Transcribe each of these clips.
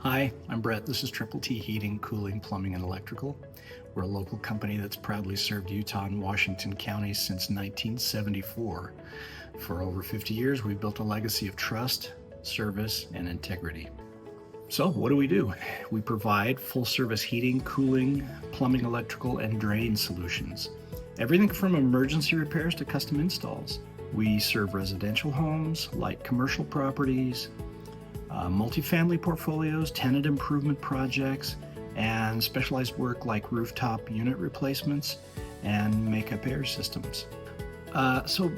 Hi, I'm Brett. This is Triple T Heating, Cooling, Plumbing, and Electrical. We're a local company that's proudly served Utah and Washington counties since 1974. For over 50 years, we've built a legacy of trust, service, and integrity. So, what do? We provide full service heating, cooling, plumbing, electrical, and drain solutions. Everything from emergency repairs to custom installs. We serve residential homes, light commercial properties, multifamily portfolios, tenant improvement projects, and specialized work like rooftop unit replacements and makeup air systems. So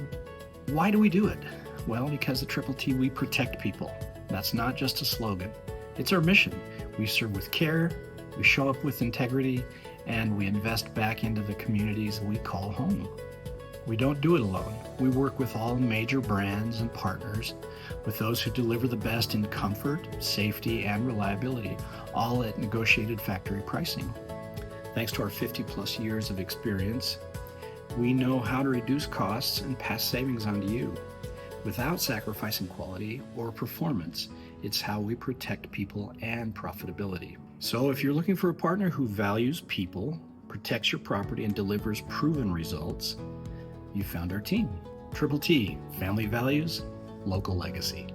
why do we do it? Well, because at Triple T, we protect people. That's not just a slogan. It's our mission. We serve with care, we show up with integrity, and we invest back into the communities we call home. We don't do it alone. We work with all major brands and partners, with those who deliver the best in comfort, safety, and reliability, all at negotiated factory pricing. Thanks to our 50 plus years of experience, we know how to reduce costs and pass savings on to you without sacrificing quality or performance. It's how we protect people and profitability. So if you're looking for a partner who values people, protects your property, and delivers proven results, you found our team. Triple T, family values, local legacy.